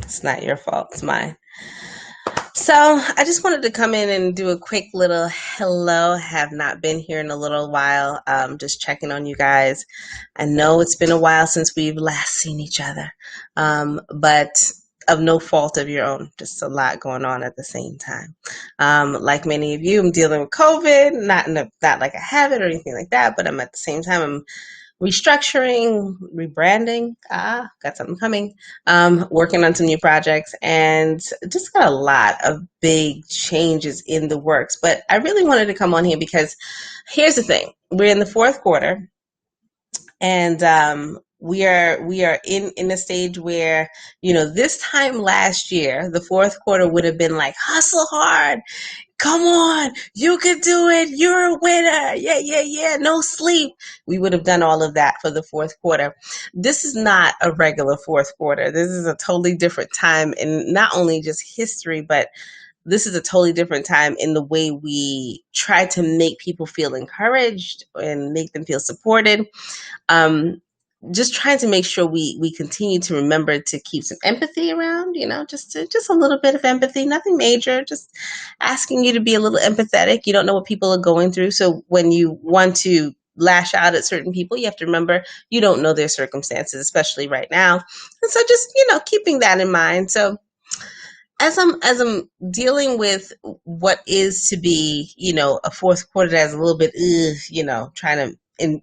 It's not your fault, it's mine. So I just wanted to come in and do a quick little hello. Have not been here in a little while. Just checking on you guys. I know it's been a while since we've last seen each other, but of no fault of your own. Just a lot going on at the same time. Like many of you, I'm dealing with COVID. Not like I have it or anything like that, but I'm at the same time I'm restructuring, rebranding. Got something coming. Working on some new projects and just got a lot of big changes in the works. But I really wanted to come on here because here's the thing. We're in the fourth quarter and we are in a stage where, this time last year, the fourth quarter would have been like hustle hard. Come on, you can do it. You're a winner. Yeah, yeah, yeah. No sleep. We would have done all of that for the fourth quarter. This is not a regular fourth quarter. This is a totally different time in not only just history, but this is a totally different time in the way we try to make people feel encouraged and make them feel supported. Um, just trying to make sure we continue to remember to keep some empathy around, just a little bit of empathy, nothing major, just asking you to be a little empathetic. You don't know what people are going through. So when you want to lash out at certain people, you have to remember you don't know their circumstances, especially right now. And so just, keeping that in mind. So as I'm dealing with what is to be, a fourth quarter that's a little bit, trying to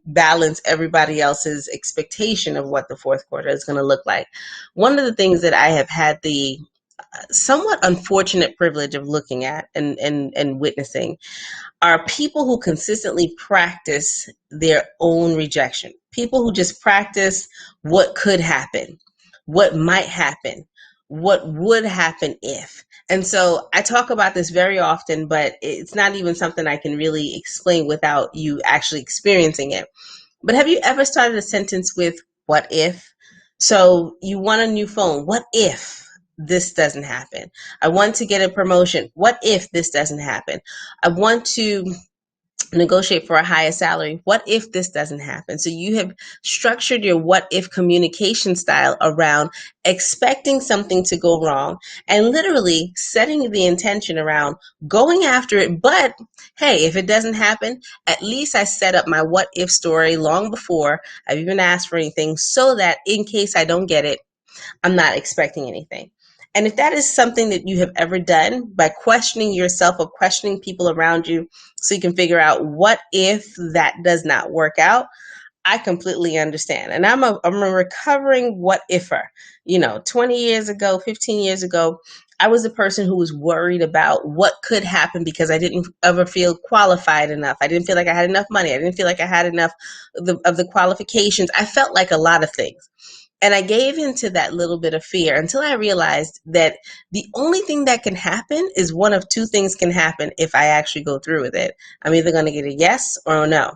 balance everybody else's expectation of what the fourth quarter is going to look like. One of the things that I have had the somewhat unfortunate privilege of looking at and witnessing are people who consistently practice their own rejection. People who just practice what could happen, what might happen, what would happen if. And so I talk about this very often, but it's not even something I can really explain without you actually experiencing it. But have you ever started a sentence with what if? So you want a new phone. What if this doesn't happen? I want to get a promotion. What if this doesn't happen? I want to negotiate for a higher salary. What if this doesn't happen? So you have structured your what if communication style around expecting something to go wrong and literally setting the intention around going after it. But hey, if it doesn't happen, at least I set up my what if story long before I've even asked for anything so that in case I don't get it, I'm not expecting anything. And if that is something that you have ever done by questioning yourself or questioning people around you so you can figure out what if that does not work out, I completely understand. And I'm a recovering what ifer. 20 years ago, 15 years ago, I was a person who was worried about what could happen because I didn't ever feel qualified enough. I didn't feel like I had enough money. I didn't feel like I had enough of the qualifications. I felt like a lot of things. And I gave into that little bit of fear until I realized that the only thing that can happen is one of two things can happen if I actually go through with it. I'm either going to get a yes or a no.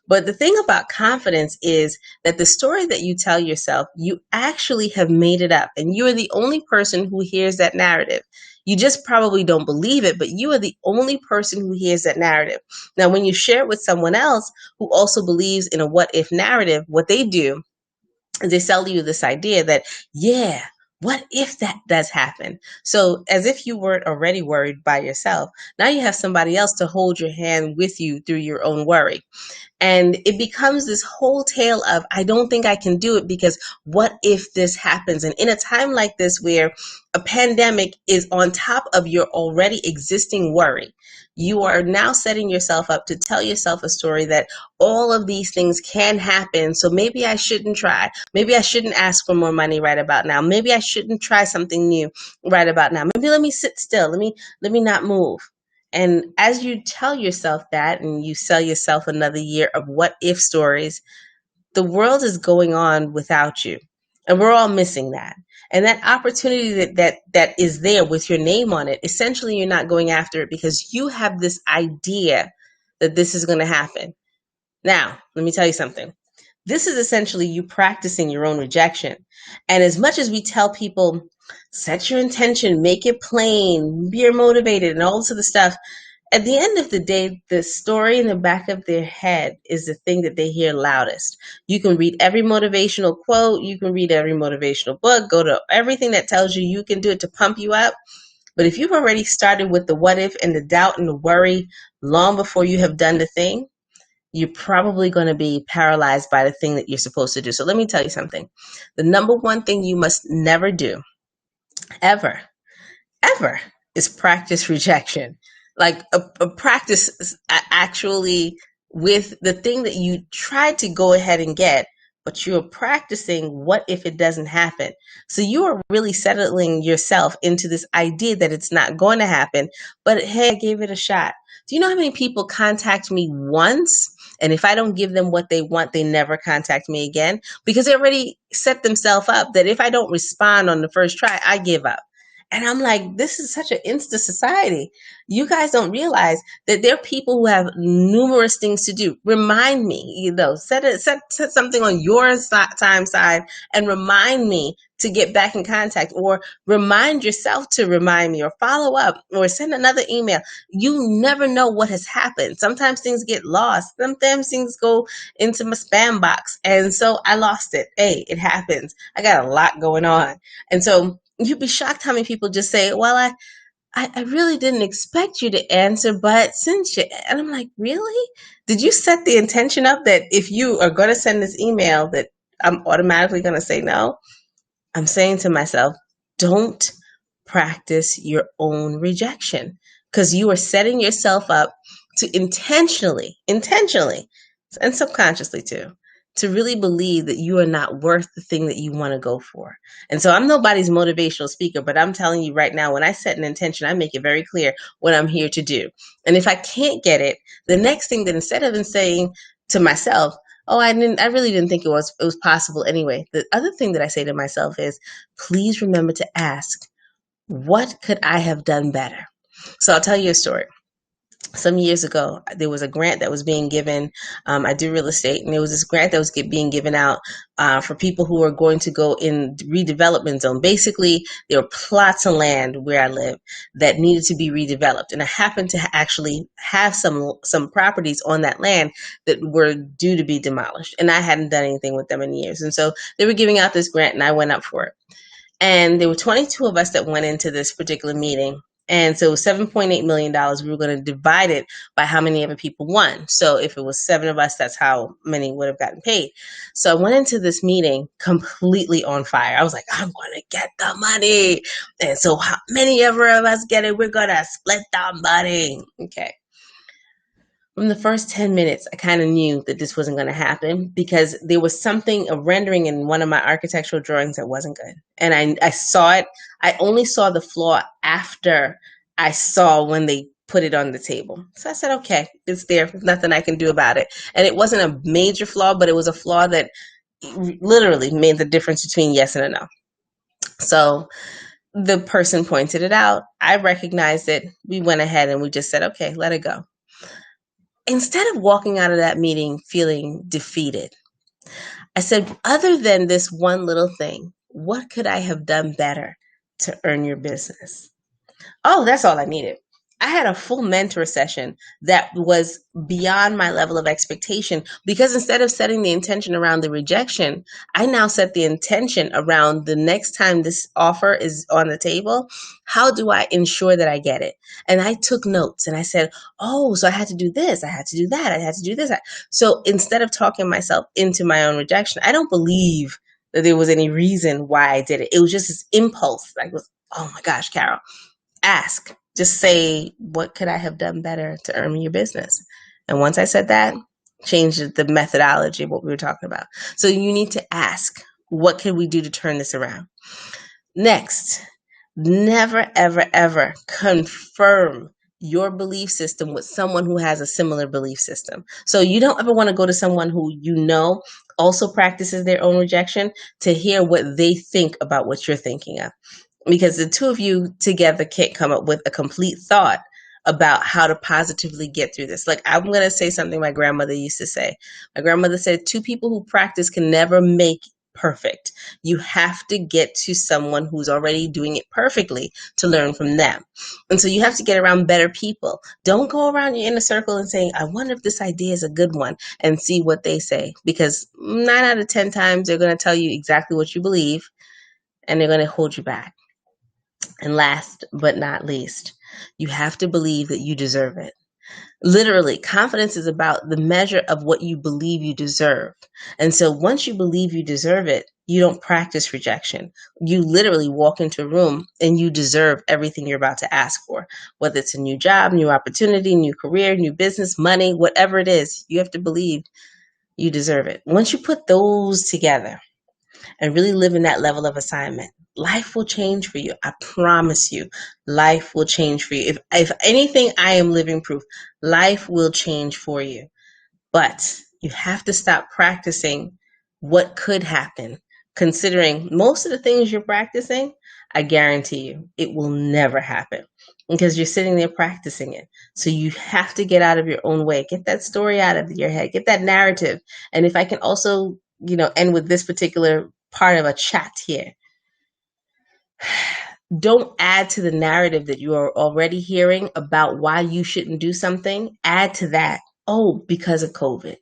But the thing about confidence is that the story that you tell yourself, you actually have made it up. And you are the only person who hears that narrative. You just probably don't believe it, but you are the only person who hears that narrative. Now, when you share it with someone else who also believes in a what if narrative, what they do, they sell you this idea that, yeah, what if that does happen? So as if you weren't already worried by yourself, now you have somebody else to hold your hand with you through your own worry. And it becomes this whole tale of, I don't think I can do it because what if this happens? And in a time like this where a pandemic is on top of your already existing worry, you are now setting yourself up to tell yourself a story that all of these things can happen. So maybe I shouldn't try. Maybe I shouldn't ask for more money right about now. Maybe I shouldn't try something new right about now. Maybe let me sit still. Let me not move. And as you tell yourself that and you sell yourself another year of what if stories, the world is going on without you. And we're all missing that. And that opportunity that is there with your name on it, essentially you're not going after it because you have this idea that this is going to happen. Now, let me tell you something. This is essentially you practicing your own rejection. And as much as we tell people, set your intention, make it plain, be motivated, and all this other stuff, At the end of the day, the story in the back of their head is the thing that they hear loudest. You can read every motivational quote, you can read every motivational book, go to everything that tells you you can do it to pump you up. But if you've already started with the what if and the doubt and the worry long before you have done the thing, you're probably going to be paralyzed by the thing that you're supposed to do. So let me tell you something. The number one thing you must never do, ever, ever, is practice rejection. Like a practice actually with the thing that you tried to go ahead and get, but you're practicing what if it doesn't happen. So you are really settling yourself into this idea that it's not going to happen, but hey, I gave it a shot. Do you know how many people contact me once? And if I don't give them what they want, they never contact me again because they already set themselves up that if I don't respond on the first try, I give up. And I'm like, this is such an insta society. You guys don't realize that there are people who have numerous things to do. Remind me, set something on your time side and remind me to get back in contact, or remind yourself to remind me, or follow up, or send another email. You never know what has happened. Sometimes things get lost. Sometimes things go into my spam box. And so I lost it. Hey, it happens. I got a lot going on. And so you'd be shocked how many people just say, well, I really didn't expect you to answer, but since you, and I'm like, really? Did you set the intention up that if you are going to send this email that I'm automatically going to say no? I'm saying to myself, don't practice your own rejection because you are setting yourself up to intentionally, and subconsciously too, to really believe that you are not worth the thing that you want to go for. And so I'm nobody's motivational speaker, but I'm telling you right now, when I set an intention, I make it very clear what I'm here to do. And if I can't get it, the next thing that instead of saying to myself, oh, I really didn't think it was possible anyway. The other thing that I say to myself is, please remember to ask, what could I have done better? So I'll tell you a story. Some years ago, there was a grant that was being given. I do real estate, and there was this grant that was being given out for people who are going to go in redevelopment zone. Basically, there were plots of land where I live that needed to be redeveloped, and I happened to actually have some properties on that land that were due to be demolished, and I hadn't done anything with them in years. And so they were giving out this grant, and I went up for it. And there were 22 of us that went into this particular meeting. And so it was $7.8 million. We were going to divide it by how many other people won. So if it was 7 of us, that's how many would have gotten paid. So I went into this meeting completely on fire. I was like, I'm going to get the money. And so how many ever of us get it? We're going to split the money. Okay. From the first 10 minutes, I kind of knew that this wasn't going to happen because there was something, a rendering in one of my architectural drawings that wasn't good. And I saw it. I only saw the flaw after I saw when they put it on the table. So I said, okay, it's there. There's nothing I can do about it. And it wasn't a major flaw, but it was a flaw that literally made the difference between yes and a no. So the person pointed it out. I recognized it. We went ahead and we just said, okay, let it go. Instead of walking out of that meeting feeling defeated, I said, other than this one little thing, what could I have done better to earn your business? Oh, that's all I needed. I had a full mentor session that was beyond my level of expectation because instead of setting the intention around the rejection, I now set the intention around the next time this offer is on the table. How do I ensure that I get it? And I took notes and I said, oh, so I had to do this. I had to do that. I had to do this. So instead of talking myself into my own rejection, I don't believe that there was any reason why I did it. It was just this impulse. Like, oh my gosh, Carol, ask. Just say, what could I have done better to earn your business? And once I said that, changed the methodology of what we were talking about. So you need to ask, what can we do to turn this around? Next, never, ever, ever confirm your belief system with someone who has a similar belief system. So you don't ever want to go to someone who you know also practices their own rejection to hear what they think about what you're thinking of. Because the two of you together can't come up with a complete thought about how to positively get through this. Like, I'm going to say something my grandmother used to say. My grandmother said, 2 people who practice can never make perfect. You have to get to someone who's already doing it perfectly to learn from them. And so you have to get around better people. Don't go around your inner circle and saying, I wonder if this idea is a good one, and see what they say. Because 9 out of 10 times they're going to tell you exactly what you believe, and they're going to hold you back. And last but not least, you have to believe that you deserve it. Literally, confidence is about the measure of what you believe you deserve. And so once you believe you deserve it, you don't practice rejection. You literally walk into a room and you deserve everything you're about to ask for, whether it's a new job, new opportunity, new career, new business, money, whatever it is, you have to believe you deserve it. Once you put those together and really live in that level of assignment, life will change for you. I promise you, life will change for you. If anything, I am living proof. Life will change for you. But you have to stop practicing what could happen, considering most of the things you're practicing, I guarantee you, it will never happen because you're sitting there practicing it. So you have to get out of your own way. Get that story out of your head. Get that narrative. And if I can also, end with this particular part of a chat here. Don't add to the narrative that you are already hearing about why you shouldn't do something. Add to that, oh, because of COVID.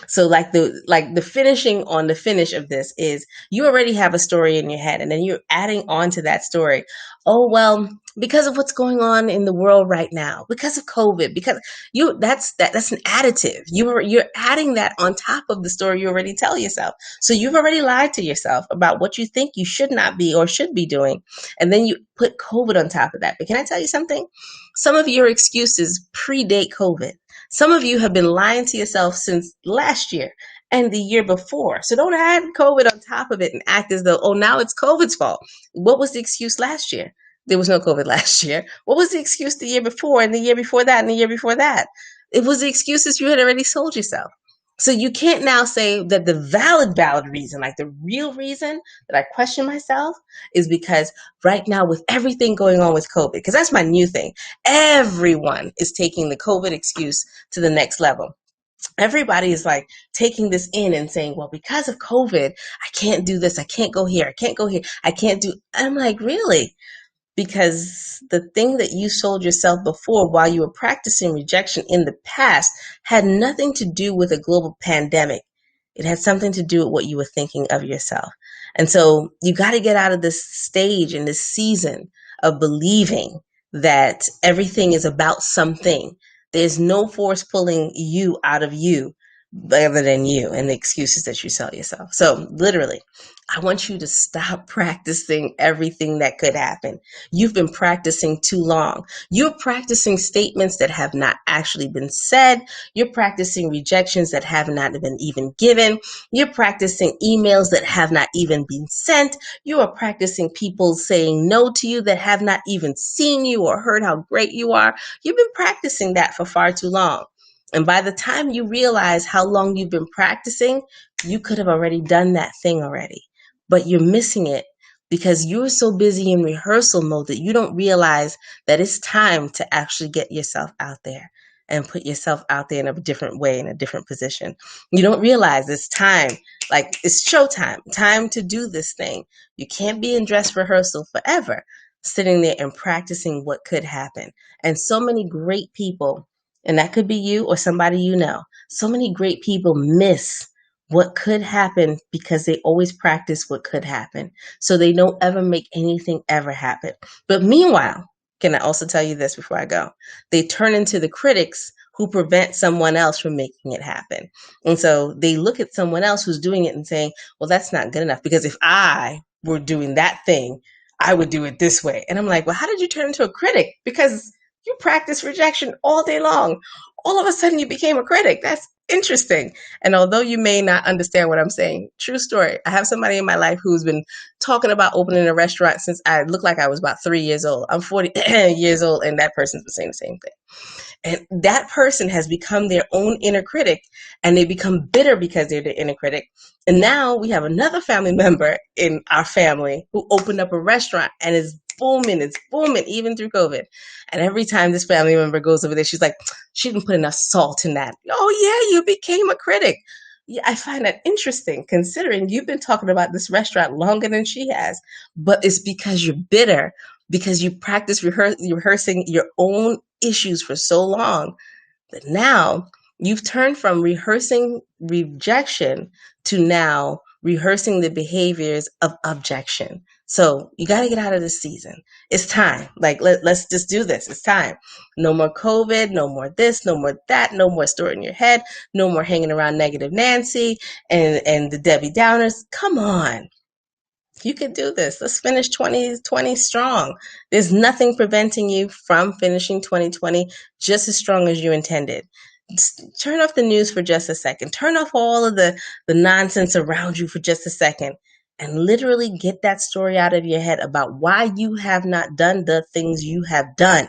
So like the finishing on the finish of this is you already have a story in your head, and then you're adding on to that story. Oh, well, because of what's going on in the world right now, because of COVID, because that's an additive. You're adding that on top of the story you already tell yourself. So you've already lied to yourself about what you think you should not be or should be doing. And then you put COVID on top of that. But can I tell you something? Some of your excuses predate COVID. Some of you have been lying to yourself since last year and the year before. So don't add COVID on top of it and act as though, oh, now it's COVID's fault. What was the excuse last year? There was no COVID last year. What was the excuse the year before and the year before that and the year before that? It was the excuses you had already sold yourself. So you can't now say that the valid reason, like the real reason that I question myself is because right now with everything going on with COVID, because that's my new thing, everyone is taking the COVID excuse to the next level. Everybody is like taking this in and saying, well, because of COVID, I can't do this. I can't go here. I can't go here. I can't do. I'm like, really? Because the thing that you sold yourself before while you were practicing rejection in the past had nothing to do with a global pandemic. It had something to do with what you were thinking of yourself. And so you got to get out of this stage and this season of believing that everything is about something. There's no force pulling you out of you other than you and the excuses that you sell yourself. So literally, I want you to stop practicing everything that could happen. You've been practicing too long. You're practicing statements that have not actually been said. You're practicing rejections that have not been even given. You're practicing emails that have not even been sent. You are practicing people saying no to you that have not even seen you or heard how great you are. You've been practicing that for far too long. And by the time you realize how long you've been practicing, you could have already done that thing already. But you're missing it because you're so busy in rehearsal mode that you don't realize that it's time to actually get yourself out there and put yourself out there in a different way, in a different position. You don't realize it's time, like it's showtime, time to do this thing. You can't be in dress rehearsal forever, sitting there and practicing what could happen. And so many great people, and that could be you or somebody you know, so many great people miss what could happen because they always practice what could happen. So they don't ever make anything ever happen. But meanwhile, can I also tell you this before I go? They turn into the critics who prevent someone else from making it happen. And so they look at someone else who's doing it and saying, well, that's not good enough because if I were doing that thing, I would do it this way. And I'm like, well, how did you turn into a critic? Because you practice rejection all day long. All of a sudden you became a critic. That's interesting. And although you may not understand what I'm saying, true story. I have somebody in my life who's been talking about opening a restaurant since I looked like I was about 3 years old. I'm 40 years old, and that person's been saying the same thing. And that person has become their own inner critic, and they become bitter because they're the inner critic. And now we have another family member in our family who opened up a restaurant and is booming. It's booming even through COVID. And every time this family member goes over there, she's like, she didn't put enough salt in that. Oh yeah, you became a critic. Yeah, I find that interesting considering you've been talking about this restaurant longer than she has, but it's because you're bitter, because you practice rehearsing your own issues for so long. But now you've turned from rehearsing rejection to now rehearsing the behaviors of objection. So you got to get out of this season. It's time. Like, let's just do this. It's time. No more COVID, no more this, no more that, no more storing your head, no more hanging around negative Nancy and the Debbie Downers. Come on. You can do this. Let's finish 2020 strong. There's nothing preventing you from finishing 2020 just as strong as you intended. Just turn off the news for just a second. Turn off all of the nonsense around you for just a second and literally get that story out of your head about why you have not done the things you have done.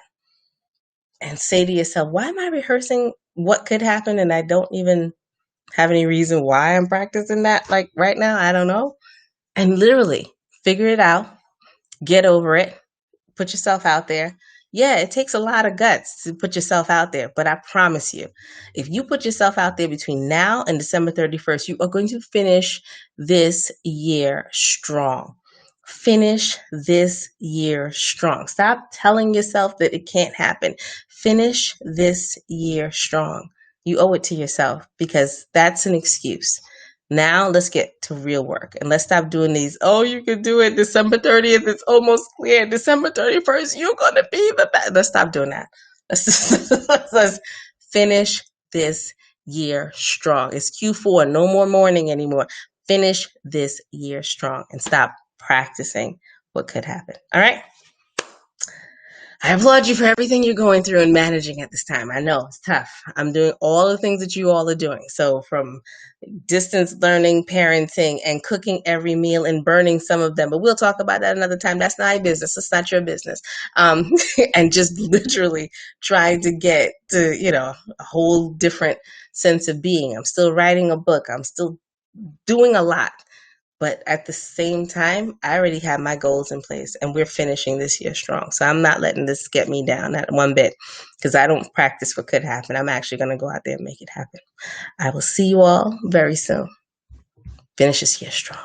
And say to yourself, why am I rehearsing what could happen and I don't even have any reason why I'm practicing that like right now? I don't know. And literally figure it out, get over it, put yourself out there. Yeah, it takes a lot of guts to put yourself out there, but I promise you, if you put yourself out there between now and December 31st, you are going to finish this year strong. Finish this year strong. Stop telling yourself that it can't happen. Finish this year strong. You owe it to yourself because that's an excuse. Now let's get to real work and let's stop doing these. Oh, you can do it. December 30th, it's almost clear. December 31st, you're going to be the best. Let's stop doing that. Let's finish this year strong. It's Q4. No more mourning anymore. Finish this year strong and stop practicing what could happen. All right. I applaud you for everything you're going through and managing at this time. I know it's tough. I'm doing all the things that you all are doing. So from distance learning, parenting, and cooking every meal and burning some of them. But we'll talk about that another time. That's not my business. It's not your business. And just literally trying to get to, a whole different sense of being. I'm still writing a book. I'm still doing a lot. But at the same time, I already have my goals in place and we're finishing this year strong. So I'm not letting this get me down, not one bit, because I don't practice what could happen. I'm actually going to go out there and make it happen. I will see you all very soon. Finish this year strong.